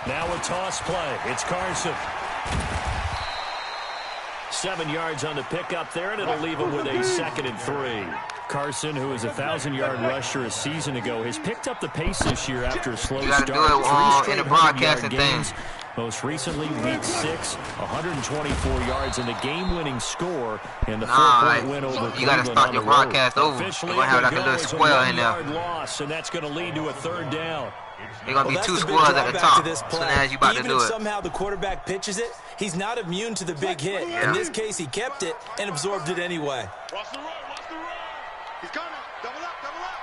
Now a toss play. It's Carson. 7 yards on the pickup there, and it'll leave him with a 2nd and 3. Carson, who was a 1,000-yard rusher a season ago, has picked up the pace this year after a slow start. Do it in the broadcasting games. Most recently, week 6, 124 yards and the game-winning score in the 4-point win over Cleveland. You got to start your broadcast over. You're going to have like a little square in there. Loss, and that's going to lead to a 3rd down. They're going to be 2 squares at the top, so now you about to do it. Even if somehow the quarterback pitches it, he's not immune to the big hit. In this case, he kept it and absorbed it anyway. Watch the run, watch the run. He's coming. Double up, double up.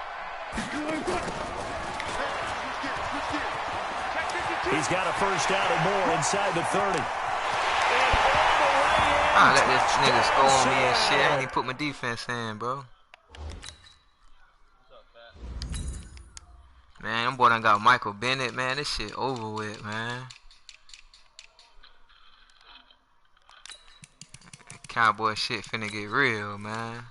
He's got a first down and more inside the 30. I let this nigga score on me and shit. He put my defense in, bro. Man, them boy done got Michael Bennett, man. This shit over with, man. Cowboy shit finna get real, man.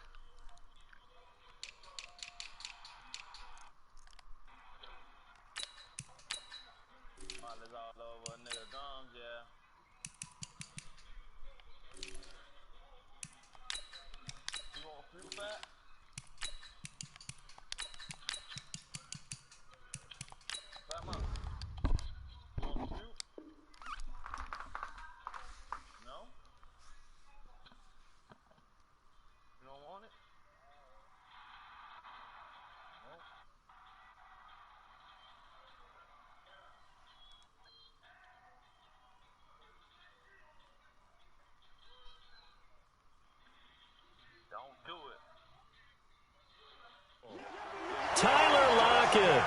Tyler Lockett,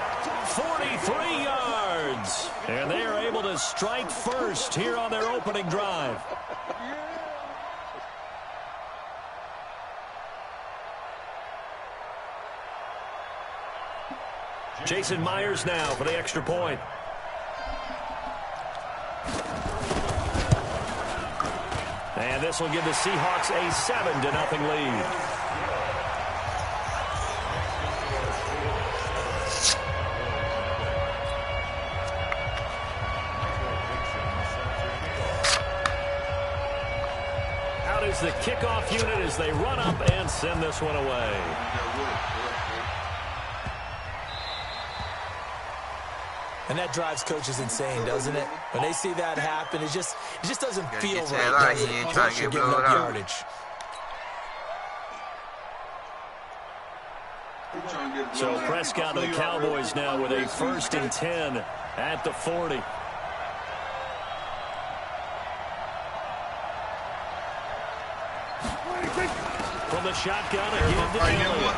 43 yards. And they are able to strike first here on their opening drive. Jason Myers now for the extra point. And this will give the Seahawks a 7-0 lead. Out is the kickoff unit as they run up and send this one away. And that drives coaches insane, doesn't it? When they see that happen, it just doesn't feel right, does it? Plus you're giving up yardage. So Prescott and the Cowboys now with a 1st and 10 at the 40. From the shotgun again to Elliott.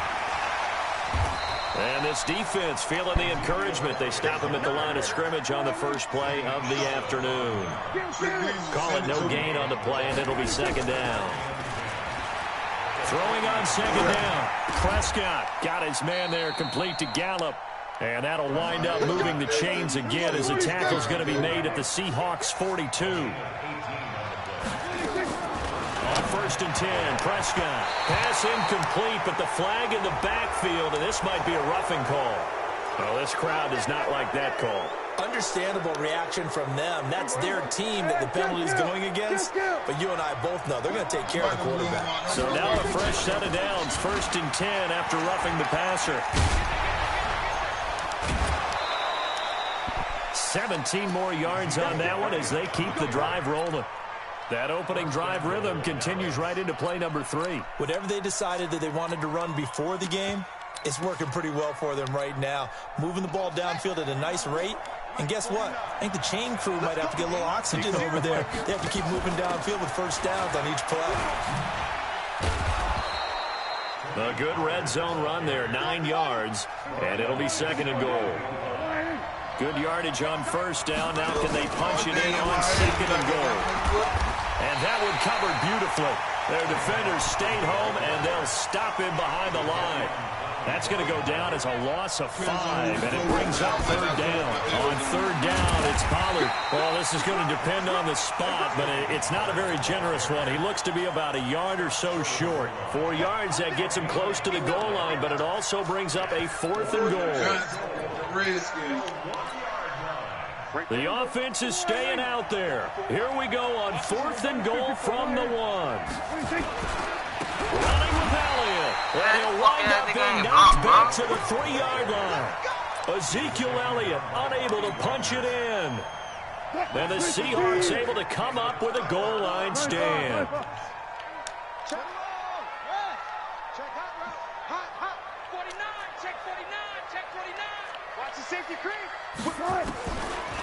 And this defense feeling the encouragement. They stop him at the line of scrimmage on the first play of the afternoon. Call it no gain on the play, and it'll be 2nd down. Throwing on 2nd down. Prescott got his man there complete to Gallup. And that'll wind up moving the chains again as the tackle's going to be made at the Seahawks 42. 1st and 10, Prescott. Pass incomplete, but the flag in the backfield, and this might be a roughing call. Well, this crowd does not like that call. Understandable reaction from them. That's their team that the penalty's going against. But you and I both know they're going to take care of the quarterback. So now a fresh set of downs. 1st and 10 after roughing the passer. 17 more yards on that one as they keep the drive rolling. That opening drive rhythm continues right into play number 3. Whatever they decided that they wanted to run before the game, it's working pretty well for them right now. Moving the ball downfield at a nice rate. And guess what? I think the chain crew might have to get a little oxygen over there. They have to keep moving downfield with first downs on each play. A good red zone run there, 9 yards. And it'll be 2nd and goal. Good yardage on first down. Now can they punch it in on 2nd and goal? And that one covered beautifully. Their defenders stayed home, and they'll him behind the line. That's going to go down as a loss of 5, and it brings up 3rd down. On 3rd down, it's Pollard. Well, this is going to depend on the spot, but it's not a very generous one. He looks to be about a yard or so short. 4 yards, that gets him close to the goal line, but it also brings up a 4th and goal. The offense is staying out there. Here we go on 4th and goal from the 1. Running with Elliott. And he'll wind up being knocked back to the 3-yard line. Ezekiel Elliott unable to punch it in. And the Seahawks able to come up with a goal line stand.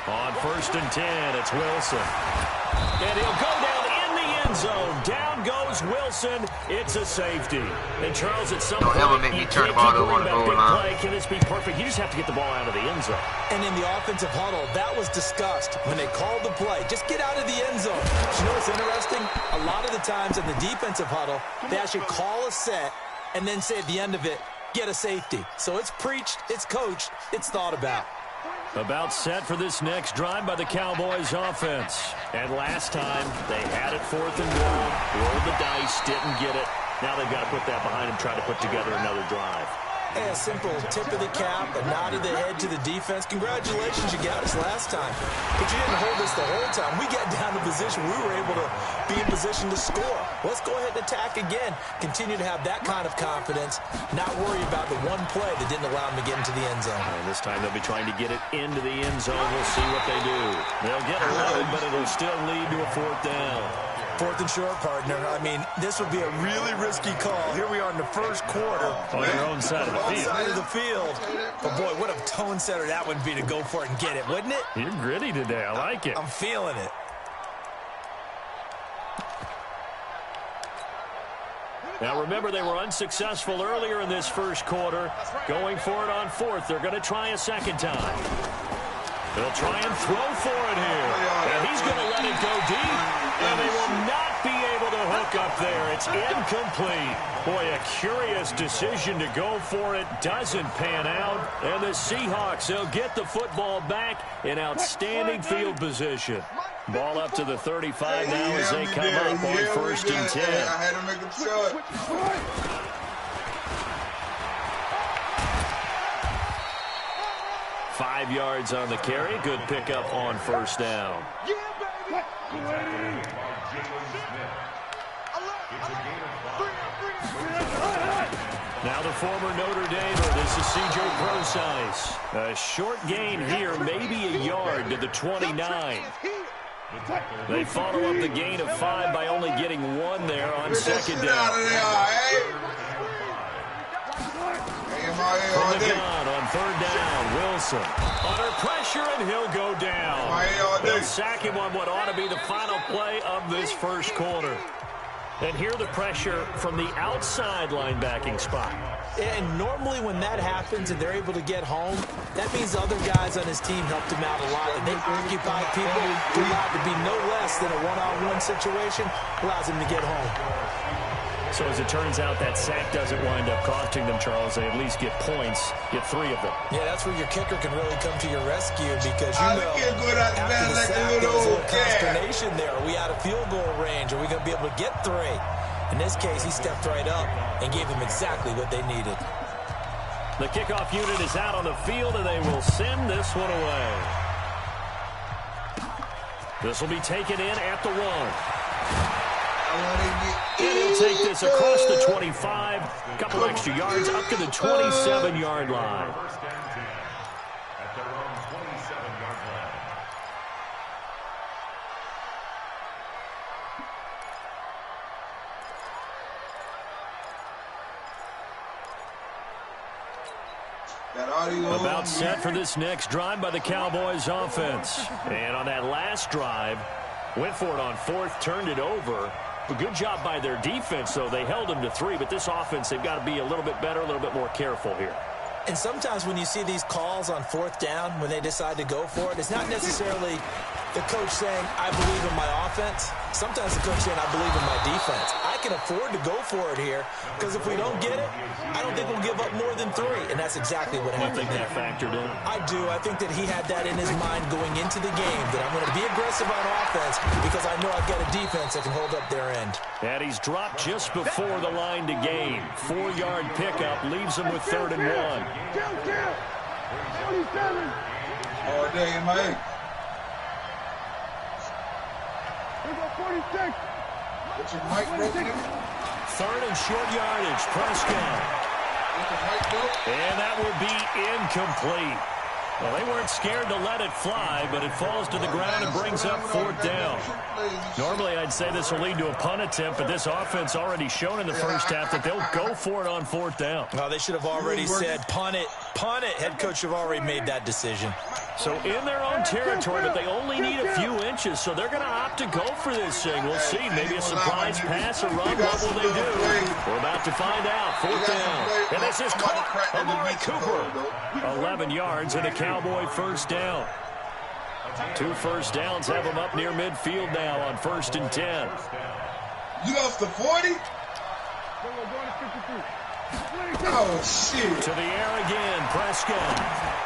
On 1st and 10, it's Wilson. And he'll go down in the end zone. Down goes Wilson. It's a safety. And Charles, at some point, ever make me turn the ball over on the goal line. Can this be perfect? You just have to get the ball out of the end zone. And in the offensive huddle, that was discussed when they called the play. Just get out of the end zone. But you know what's interesting? A lot of the times in the defensive huddle, they actually call a set and then say at the end of it, get a safety. So it's preached, it's coached, it's thought about. About set for this next drive by the Cowboys offense. And last time, they had it 4th and goal. Rolled the dice, didn't get it. Now they've got to put that behind them, try to put together another drive. Hey, a simple tip of the cap, a nod of the head to the defense. Congratulations, you got us last time. But you didn't hold us the whole time. We got down to position. We were able to be in position to score. Let's go ahead and attack again. Continue to have that kind of confidence. Not worry about the one play that didn't allow them to get into the end zone. And this time they'll be trying to get it into the end zone. We'll see what they do. They'll get 11, but it'll still lead to a 4th down. 4th and short, partner. I mean, this would be a really risky call. Here we are in the first quarter. On your own side of the field. Side of the field. But, boy, what a tone setter that would be to go for it and get it, wouldn't it? You're gritty today. I like it. I'm feeling it. Now, remember, they were unsuccessful earlier in this first quarter. Going for it on 4th. They're going to try a second time. They'll try and throw for it here. And he's going to let it go deep. And they will not be able to hook up there. It's incomplete. Boy, a curious decision to go for it. Doesn't pan out. And the Seahawks, they'll get the football back in outstanding field position. Ball up to the 35 now as they come up on 1st and 10. I had to make a shot. 5 yards on the carry. Good pickup on 1st down. Now the former Notre Damer. This is C.J. Prosise. A short gain here, maybe a yard to the 29. They follow up the gain of 5 by only getting 1 there on 2nd down. From the gun on 3rd down, Wilson. Under pressure, and he'll go down. They'll sack him on what ought to be the final play of this first quarter. And here the pressure from the outside linebacking spot. And normally when that happens and they're able to get home, that means other guys on his team helped him out a lot. And they occupy people who allowed to be no less than a one-on-one situation, allows him to get home. So as it turns out, that sack doesn't wind up costing them, Charles. They at least get points, get 3 of them. Yeah, that's where your kicker can really come to your rescue because you know after the sack, there was a little consternation there. Are we out of field goal range? Are we going to be able to get 3? In this case, he stepped right up and gave them exactly what they needed. The kickoff unit is out on the field, and they will send this one away. This will be taken in at the 1. And he'll take this across the 25, a couple extra yards up to the 27-yard line. About set for this next drive by the Cowboys offense. And on that last drive, went for it on 4th, turned it over. A good job by their defense, though. They held them to 3, but this offense, they've got to be a little bit better, a little bit more careful here. And sometimes when you see these calls on 4th down, when they decide to go for it, it's not necessarily the coach saying, I believe in my offense. Sometimes the coach saying, I believe in my defense. I can afford to go for it here because if we don't get it, I don't think we'll give up more than 3. And that's exactly what happened. You think that factored in? I do. I think that he had that in his mind going into the game, that I'm going to be aggressive on offense because I know I've got a defense that can hold up their end. And he's dropped just before the line to gain. 4-yard pickup leaves him with 3rd and 1. All day in my eight. What's your mic broken? Third and short yardage. Prescott. And that will be incomplete. Well, they weren't scared to let it fly, but it falls to the ground and brings up fourth down. Normally, I'd say this will lead to a punt attempt, but this offense already shown in the first half that they'll go for it on fourth down. Well, they should have already said, punt it, punt it. Head coach should have already made that decision. So in their own territory, but they only need a few inches, so they're going to opt to go for this thing. We'll see. Maybe a surprise pass or run. What will they do? We're about to find out. Fourth down. And this is caught. Amari Cooper. 11 yards and a Cowboy first down. 2 first downs have them up near midfield now on 1st and 10. You lost the 40? Oh, shit. To the air again, Prescott.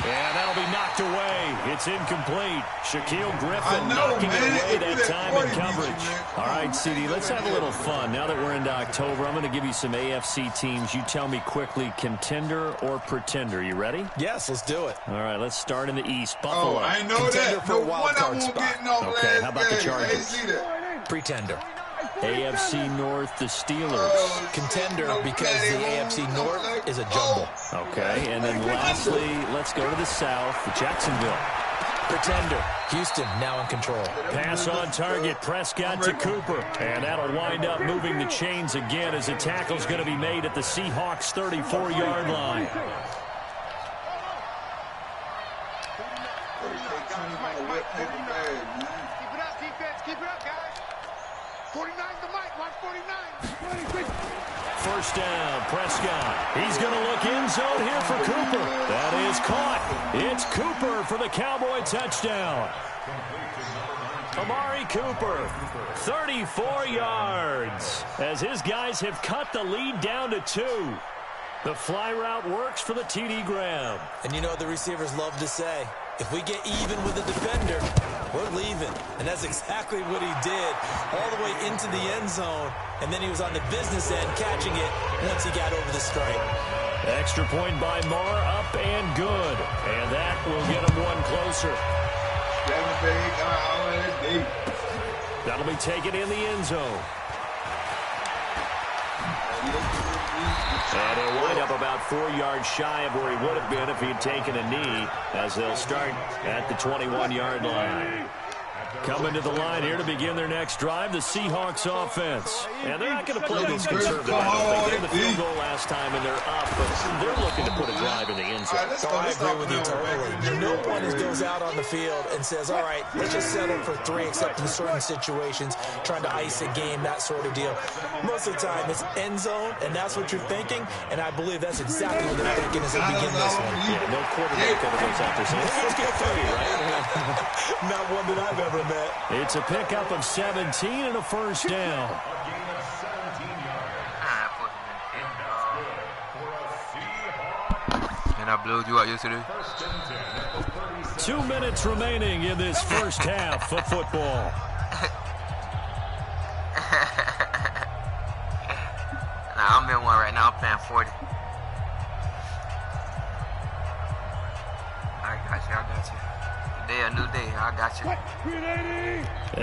And that'll be knocked away. It's incomplete. Shaquille Griffin knocking it away that time in coverage. All right, CD, let's have a little fun. Now that we're into October, I'm going to give you some AFC teams. You tell me quickly, contender or pretender. You ready? Yes, let's do it. All right, let's start in the East. Buffalo. Oh, I know Contender that. for a wild card spot. Okay, how about the Chargers? Pretender. AFC North, the Steelers. Contender because the AFC North is a jumble. Okay, and then lastly, let's go to the South, Jacksonville. Pretender. Houston now in control. Pass on target, Prescott to Cooper. And that'll wind up moving the chains again as the tackle's going to be made at the Seahawks' 34-yard line. Keep it up, defense. Keep it up, guys. 49's the mic. Watch 49. First down, Prescott. He's going to look end zone here for Cooper. That is caught. It's Cooper for the Cowboy touchdown. Amari Cooper, 34 yards, as his guys have cut the lead down to 2. The fly route works for the TD Graham. And you know what the receivers love to say? If we get even with the defender, we're leaving. And that's exactly what he did, all the way into the end zone. And then he was on the business end catching it once he got over the stripe. Extra point by Marr, up and good. And that will get him one closer. That'll be taken in the end zone. And he'll wind up about 4 yards shy of where he would have been if he had taken a knee, as they'll start at the 21-yard line. Coming to the line here to begin their next drive, the Seahawks offense. And they're not going to play this conservative. They did the field goal last time, and they're up, but they're looking to put a drive in the end zone. I agree with you totally. No one goes out on the field and says, all right, let's just settle for 3, except in certain situations, trying to ice a game, that sort of deal. Most of the time, it's end zone, and that's what you're thinking, and I believe that's exactly what they're thinking as they begin this one. Yeah, no quarterback ever goes out there saying, let's get 30, right? Not one that I've ever met. It's a pickup of 17 and a first down. And I blew you out yesterday. 2 minutes remaining in this first half of football. Nah, I'm in one right now. I'm playing 40. I got you. Day, a new day. I got you.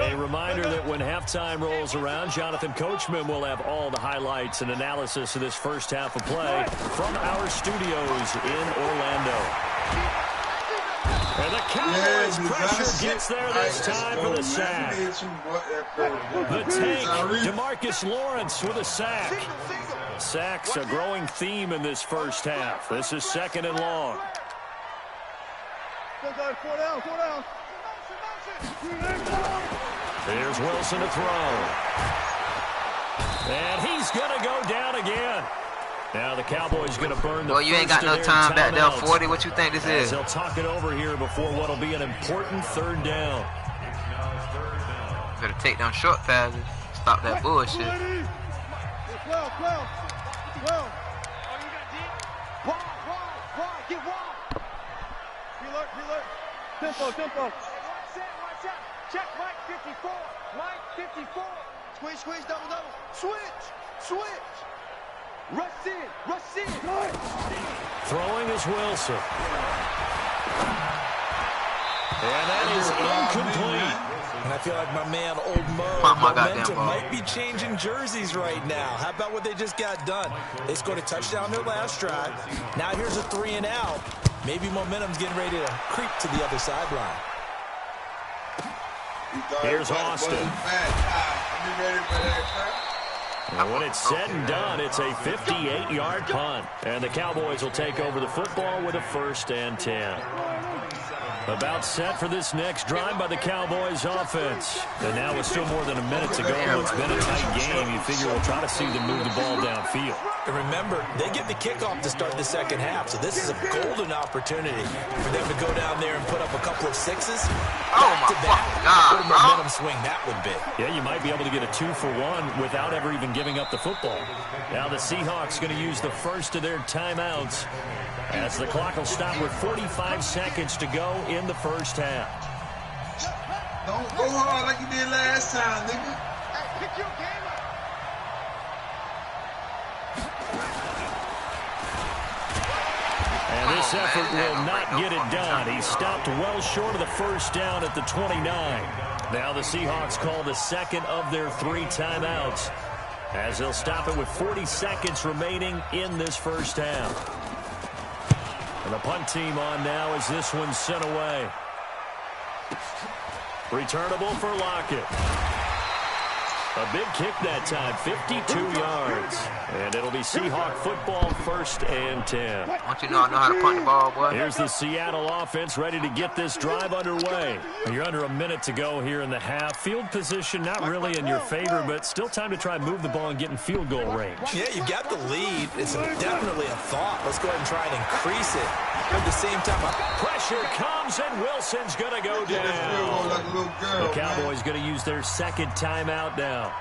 A reminder that when halftime rolls around, Jonathan Coachman will have all the highlights and analysis of this first half of play from our studios in Orlando. And the Cowboys pressure gets there this time for the sack. The tank, DeMarcus Lawrence with a sack. Sacks a growing theme in this first half. This is 2nd and long. Here's Wilson to throw. And he's going to go down again. Now the Cowboys going to burn the Well, you ain't got no time back there, 40. What you think this is? They'll talk it over here before what'll be an important 3rd down. Better take down short passes. Stop that bullshit. Tempo. Watch out. Check Mike 54. Mike 54. Squeeze, double. Switch. Rush in. Throwing is Wilson. And that is incomplete. And I feel like my man, Old Mo, momentum might be changing jerseys right now. How about what they just got done? They scored a touchdown their last drive. Now here's a 3 and out. Maybe momentum's getting ready to creep to the other sideline. Here's Austin. And when it's said and done, it's a 58-yard punt. And the Cowboys will take over the football with a 1st and 10. About set for this next drive by the Cowboys offense. And now with still more than a minute to go, it's been a tight game. You figure we'll try to see them move the ball downfield. And remember, they get the kickoff to start the second half, so this is a golden opportunity for them to go down there and put up a couple of sixes. Oh, my God. What a momentum swing that would be. Yeah, you might be able to get a 2-for-1 without ever even giving up the football. Now the Seahawks going to use the first of their timeouts as the clock will stop with 45 seconds to go in the first half. Don't go hard like you did last time, nigga. Hey, pick your game up. And this effort will not get it done. He stopped well short of the first down at the 29. Now the Seahawks call the second of their 3 timeouts as they'll stop it with 40 seconds remaining in this first half. And the punt team on now as this one's sent away. Returnable for Lockett. A big kick that time, 52 yards. And it'll be Seahawk football, 1st and 10. Don't you know I know how to punt the ball, boy? Here's the Seattle offense ready to get this drive underway. You're under a minute to go here in the half. Field position not really in your favor, but still time to try and move the ball and get in field goal range. Yeah, you got the lead. It's definitely a thought. Let's go ahead and try and increase it. At the same time, pressure comes, and Wilson's going to go down. The Cowboys going to use their second timeout now,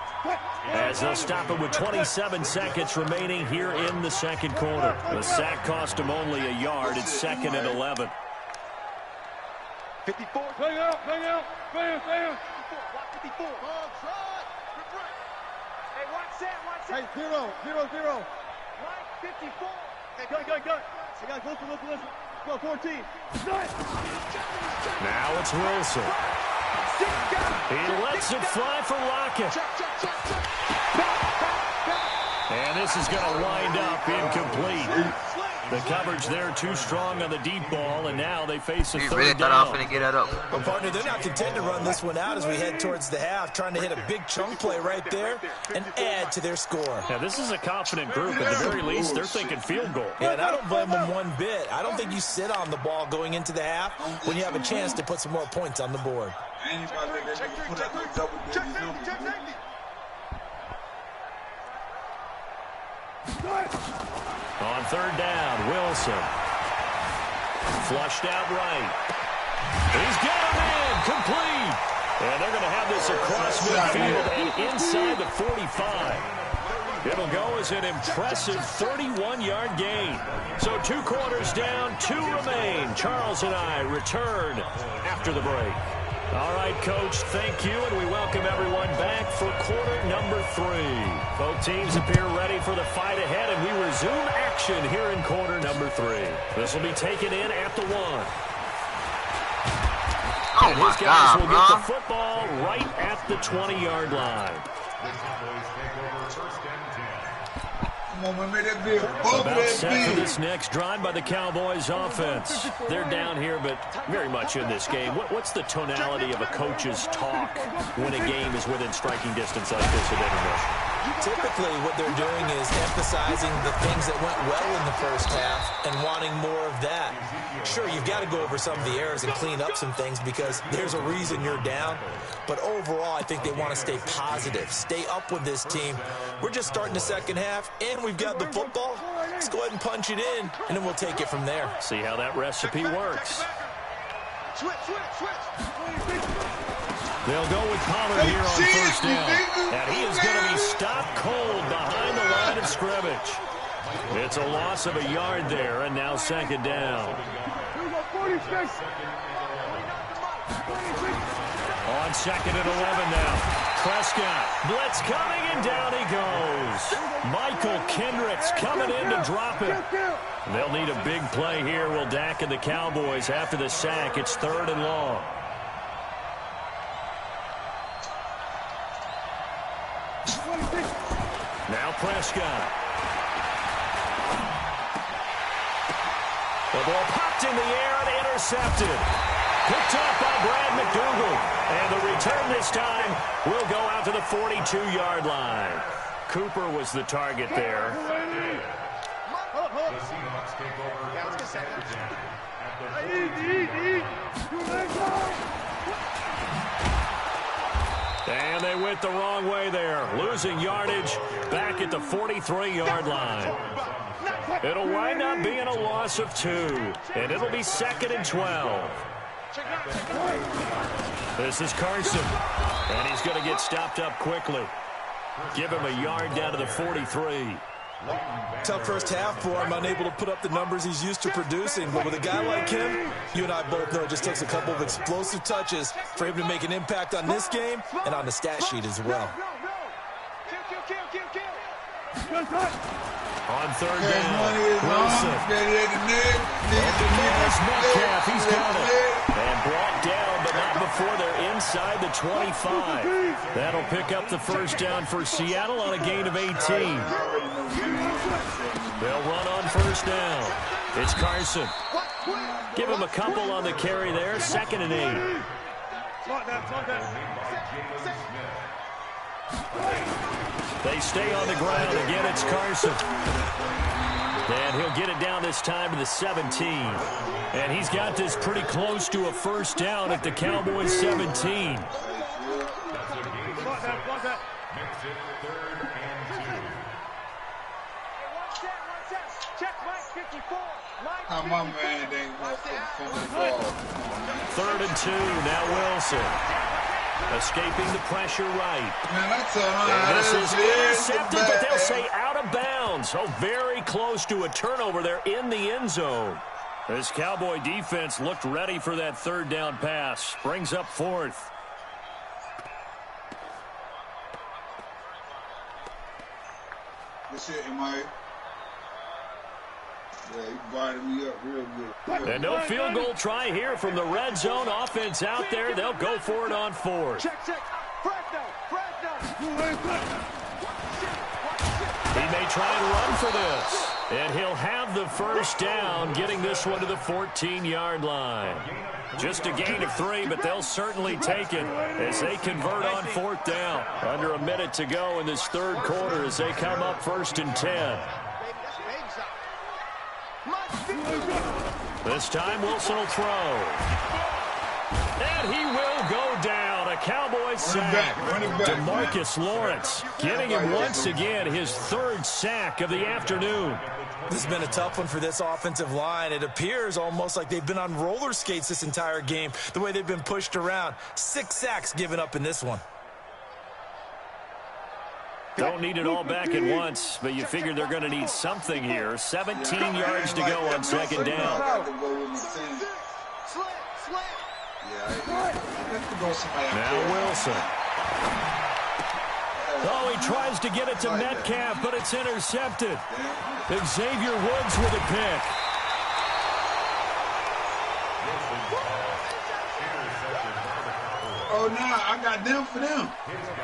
as they'll stop it with 27 seconds remaining here in the second quarter. The sack cost them only a yard. It's 2nd and 11. 54. Bang out, bang out, bang, bang. 54. Ball try. Hey, watch that, watch that. Hey, 0. Right, 54. Hey, go. I got to listen. Go, 14. Now it's Wilson. He lets it fly for Lockett. And this is going to wind up incomplete. The coverage there too strong on the deep ball, and now they face a third really down. thought I was going to get that up. Well, partner, they're not content to run this one out as we head towards the half, trying to hit a big chunk play right there and add to their score. Now, this is a confident group. At the very least, they're thinking field goal. Yeah, and I don't blame them one bit. I don't think you sit on the ball going into the half when you have a chance to put some more points on the board. On third down, Wilson. Flushed out right. He's got him in, complete. And they're going to have this across midfield and inside the 45. It'll go as an impressive 31-yard gain. So 2 quarters down, 2 remain. Charles and I return after the break. All right, Coach, thank you, and we welcome everyone back for quarter number 3. Both teams appear ready for the fight ahead, and we resume action here in quarter number 3. This will be taken in at the 1. Oh, my God, will get the football right at the 20-yard line. About set for this next drive by the Cowboys offense. They're down here, but very much in this game. What's the tonality of a coach's talk when a game is within striking distance like this at intermission? Typically, what they're doing is emphasizing the things that went well in the first half and wanting more of that. Sure, you've got to go over some of the errors and clean up some things because there's a reason you're down. But overall, I think they want to stay positive, stay up with this team. We're just starting the second half, and we've got the football. Let's go ahead and punch it in, and then we'll take it from there. See how that recipe works. Switch. They'll go with Pollard here on first down. And he is going to be stopped cold behind the line of scrimmage. It's a loss of a yard there, and now second down. On 2nd and 11 now. Prescott. Blitz coming, and down he goes. Michael Kendricks coming in to drop him. They'll need a big play here, will Dak and the Cowboys after the sack. It's 3rd and long. Now Prescott. The ball popped in the air and intercepted. Picked up by Brad McDougal. And the return this time will go out to the 42-yard line. Cooper was the target there. And they went the wrong way there. Losing yardage back at the 43-yard line. It'll wind up being a loss of 2. And it'll be 2nd and 12. This is Carson. And he's going to get stopped up quickly. Give him a yard down to the 43. Tough first half for him, unable to put up the numbers he's used to producing. But with a guy like him, you and I both know it just takes a couple of explosive touches for him to make an impact on this game and on the stat sheet as well. On 3rd down, Wilson. Metcalf, he's got it. And brought down, but not before they're inside the 25. That'll pick up the first down for Seattle on a gain of 18. They'll run on 1st down. It's Carson. Give him a couple on the carry there. 2nd and 8. They stay on the ground. Again, it's Carson. And he'll get it down this time to the 17. And he's got this pretty close to a first down at the Cowboys' 17. My man ain't going for the ball. 3rd and 2. Now Wilson. Escaping the pressure right. Man, and this is intercepted, but they'll say out of bounds. So very close to a turnover there in the end zone. This Cowboy defense looked ready for that 3rd down pass. Brings up 4th. This shit, Mike. Yeah, he binded me up real good. And no field goal try here from the red zone offense out there. They'll go for it on 4th. Check. He may try and run for this. And he'll have the first down, getting this one to the 14-yard line. Just a gain of 3, but they'll certainly take it as they convert on 4th down. Under a minute to go in this 3rd quarter as they come up 1st and 10. This time Wilson will throw. And he will go down. A Cowboys sack. DeMarcus Lawrence getting him once again his 3rd sack of the afternoon. This has been a tough one for this offensive line. It appears almost like they've been on roller skates this entire game, the way they've been pushed around. 6 sacks given up in this one. Don't need it all back at once, but you figure they're going to need something here. 17 yards to go on 2nd down. Now Wilson. Oh, he tries to get it to Metcalf, but it's intercepted. Xavier Woods with a pick. Oh, no, I got them for them.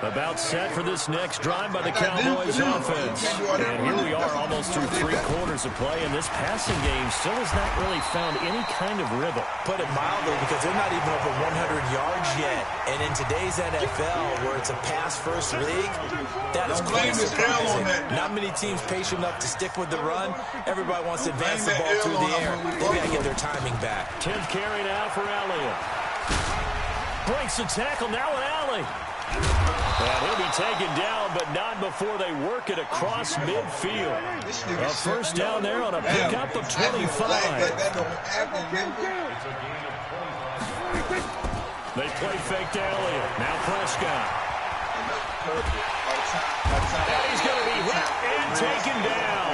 About set for this next drive by the Cowboys offense. And here we are almost through 3 quarters of play, and this passing game still has not really found any kind of rhythm. Put it mildly, because they're not even over 100 yards yet. And in today's NFL, where it's a pass-first league, that is quite surprising. Not many teams patient enough to stick with the run. Everybody wants to advance the ball through the air. They've got to get their timing back. 10th carry now for Elliott. Breaks the tackle now at Alley. And he'll be taken down, but not before they work it across midfield. A first down there on a pickup of 25. They play fake to Elliott. Now Prescott. And he's going to be hit and taken down.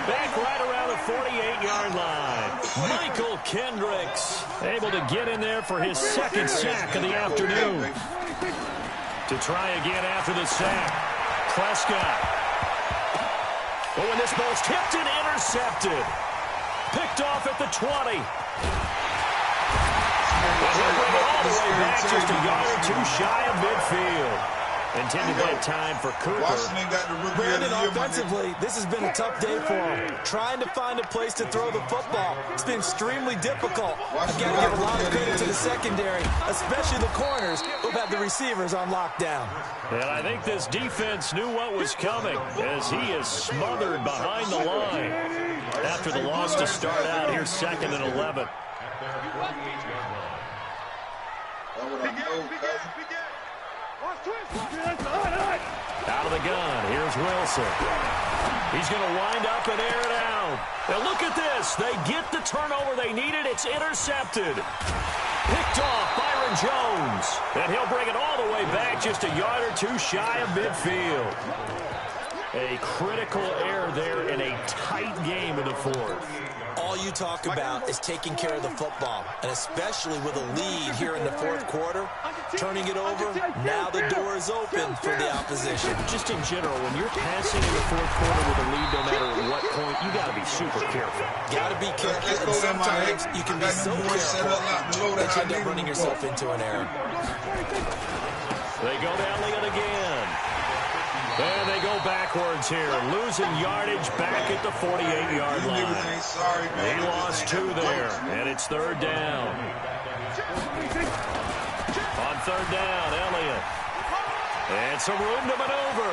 Back right around the 48-yard line. Michael Kendricks able to get in there for his 2nd sack of the afternoon. To try again after the sack. Prescott. Oh, and this ball's tipped and intercepted. Picked off at the 20. And he'll bring it all the way back just a yard or two shy of midfield. Intended that time for Cooper. Washington got the rookie Brandon, of the year, offensively, this has been a tough day for him. Trying to find a place to throw the football. It's been extremely difficult. I've got to give a lot of credit to the secondary, especially the corners who've had the receivers on lockdown. And I think this defense knew what was coming as he is smothered behind the line. After the loss to start out, here's 2nd and 11. Out of the gun, here's Wilson. He's going to wind up and air it out. Now look at this. They get the turnover they needed. It's intercepted. Picked off Byron Jones. And he'll bring it all the way back just a yard or two shy of midfield. A critical error there in a tight game in the fourth. All you talk about is taking care of the football, and especially with a lead here in the fourth quarter, turning it over, now the door is open for the opposition. Just in general, when you're passing in the fourth quarter with a lead, no matter at what point, you got to be super careful. Got to be careful, and sometimes you can be so careful that you end up running yourself into an error. They go to Elliott again. And they go backwards here, losing yardage back at the 48-yard line. He lost 2 there, and it's 3rd down. On 3rd down, Elliott. And some room to maneuver.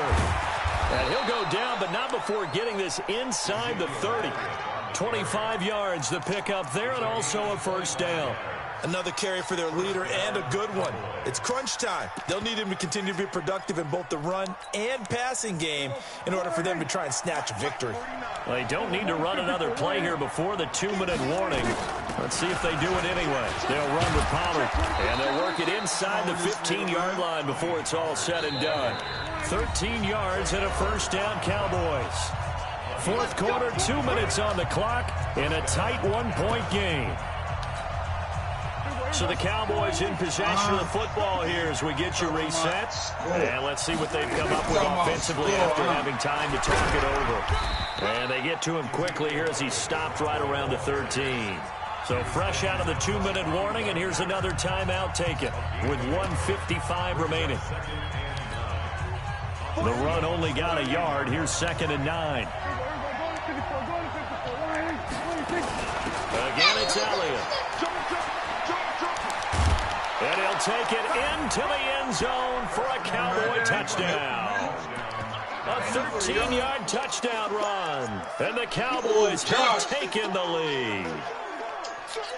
And he'll go down, but not before getting this inside the 30. 25 yards to pick up there, and also a 1st down. Another carry for their leader, and a good one. It's crunch time. They'll need him to continue to be productive in both the run and passing game in order for them to try and snatch a victory. Well, they don't need to run another play here before the 2-minute warning. Let's see if they do it anyway. They'll run with Pollard, and they'll work it inside the 15-yard line before it's all said and done. 13 yards and a 1st down, Cowboys. Fourth quarter, 2 minutes on the clock in a tight 1-point game. So the Cowboys in possession of the football here as we get you reset. And let's see what they've come up with offensively after having time to talk it over. And they get to him quickly here as he stopped right around the 13. So fresh out of the 2-minute warning, and here's another timeout taken with 1:55 remaining. The run only got a yard. Here's 2nd and 9. Again, it's Elliott. And he'll take it into the end zone for a Cowboy touchdown. A 13-yard touchdown run. And the Cowboys have taken the lead.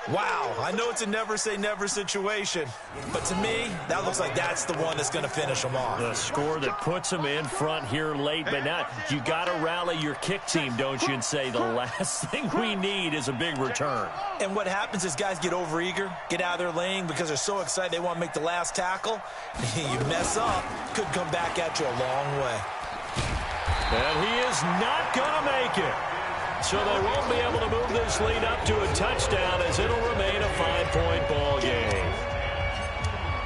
Wow, I know it's a never-say-never situation, but to me, that looks like that's the one that's going to finish them off. The score that puts them in front here late, but now you got to rally your kick team, don't you, and say the last thing we need is a big return. And what happens is guys get overeager, get out of their lane because they're so excited they want to make the last tackle. You mess up, could come back at you a long way. And he is not going to make it. So they won't be able to move this lead up to a touchdown as it'll remain a 5-point ball game.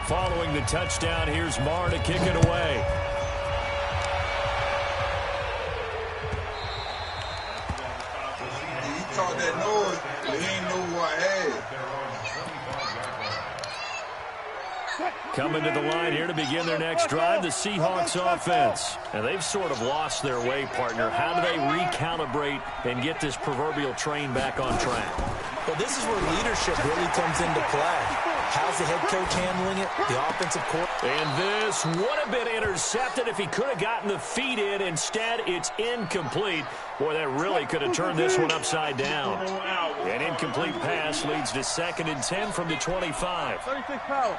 Following the touchdown, here's Marr to kick it away. He caught that noise, but he didn't know who I had. Coming to the line here to begin their next drive, the Seahawks offense. And they've sort of lost their way, partner. How do they recalibrate and get this proverbial train back on track? Well, this is where leadership really comes into play. How's the head coach handling it? The offensive coordinator. And this would have been intercepted if he could have gotten the feet in. Instead, it's incomplete. Boy, that really could have turned this one upside down. An incomplete pass leads to 2nd and 10 from the 25. 36 power.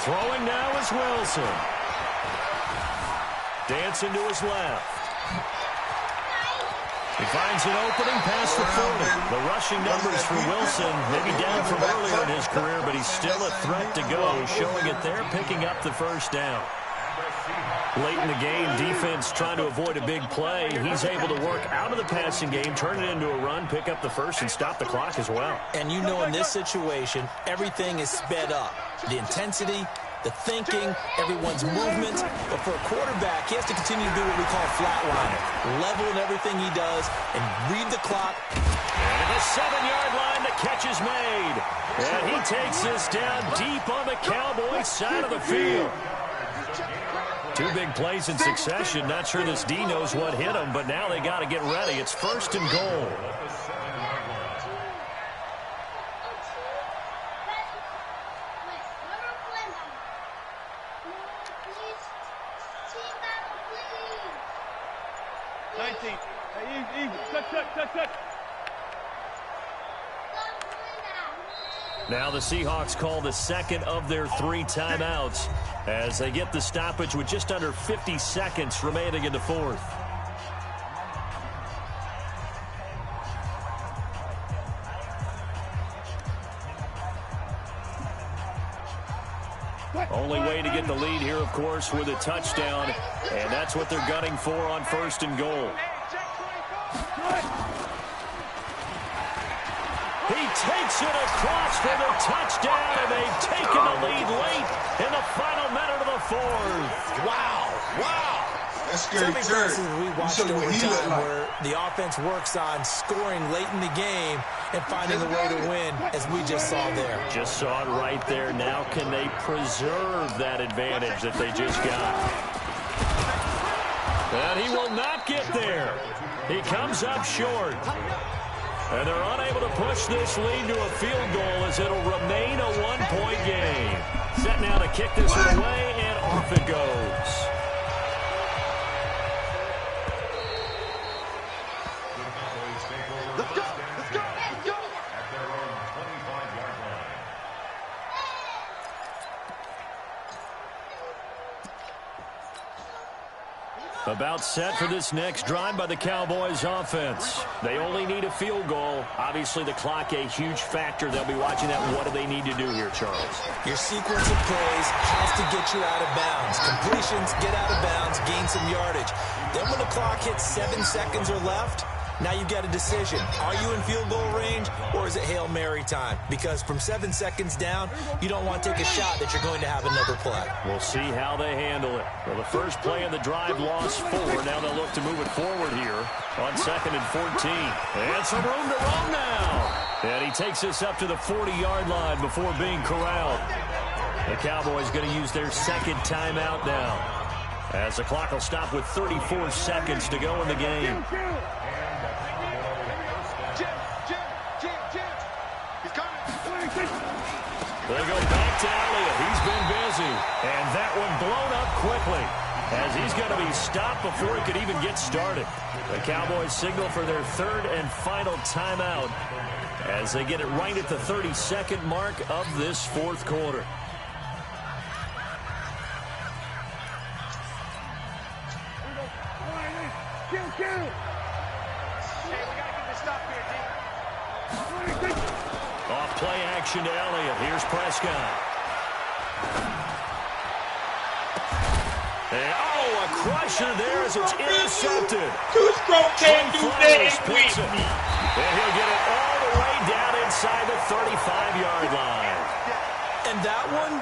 Throwing now is Wilson. Dancing to his left. He finds an opening past the 40. The rushing numbers for Wilson, maybe down from earlier in his career, but he's still a threat to go. Showing it there, picking up the 1st down. Late in the game, defense trying to avoid a big play. He's able to work out of the passing game, turn it into a run, pick up the first, and stop the clock as well. And you know in this situation, everything is sped up. The intensity, the thinking, everyone's movement. But for a quarterback, he has to continue to do what we call flatliner. Level in everything he does and read the clock. And at the 7-yard line, the catch is made. And he takes this down deep on the Cowboys side of the field. 2 big plays in succession. Not sure this D knows what hit him, but now they got to get ready. It's 1st and goal. Now the Seahawks call the second of their 3 timeouts as they get the stoppage with just under 50 seconds remaining in the 4th. Only way to get the lead here, of course, with a touchdown, and that's what they're gunning for on 1st and goal. He takes it across for the touchdown, and they've taken the lead late in the final minute of the 4th. Wow, wow. That's scary turn. We watched over time where the offense works on scoring late in the game and finding a way to win, as we just saw there. Just saw it right there. Now can they preserve that advantage that they just got? And he will not get there. He comes up short. And they're unable to push this lead to a field goal as it'll remain a 1-point game. Set now to kick this one away, and off it goes. Let's go! Let's go! Let's go! About set for this next drive by the Cowboys offense. They only need a field goal. Obviously, the clock a huge factor. They'll be watching that. What do they need to do here, Charles? Your sequence of plays has to get you out of bounds. Completions, get out of bounds, gain some yardage. Then when the clock hits 7 seconds or left, now you've got a decision. Are you in field goal range, or is it Hail Mary time? Because from 7 seconds down, you don't want to take a shot that you're going to have another play. We'll see how they handle it. Well, the first play of the drive lost 4. Now they'll look to move it forward here on 2nd and 14. And some room to run now. And he takes this up to the 40-yard line before being corralled. The Cowboys going to use their 2nd timeout now, as the clock will stop with 34 seconds to go in the game. They go back to Elliott. He's been busy. And that one blown up quickly, as he's going to be stopped before he could even get started. The Cowboys signal for their 3rd and final timeout as they get it right at the 32nd mark of this 4th quarter. Off play action to Elliott. Here's Prescott. And, a crusher there as it's intercepted. Two-stroke can't do that and quit me. And he'll get it all the way down inside the 35-yard line. And that one,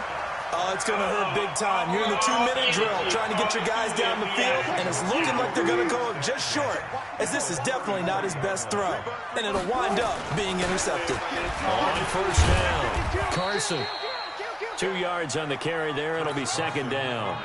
it's going to hurt big time. You're in the 2-minute drill trying to get your guys down the field, and it's looking like they're going to go just short, as this is definitely not his best throw. And it'll wind up being intercepted. On 1st down, Carson. 2 yards on the carry there. It'll be 2nd down.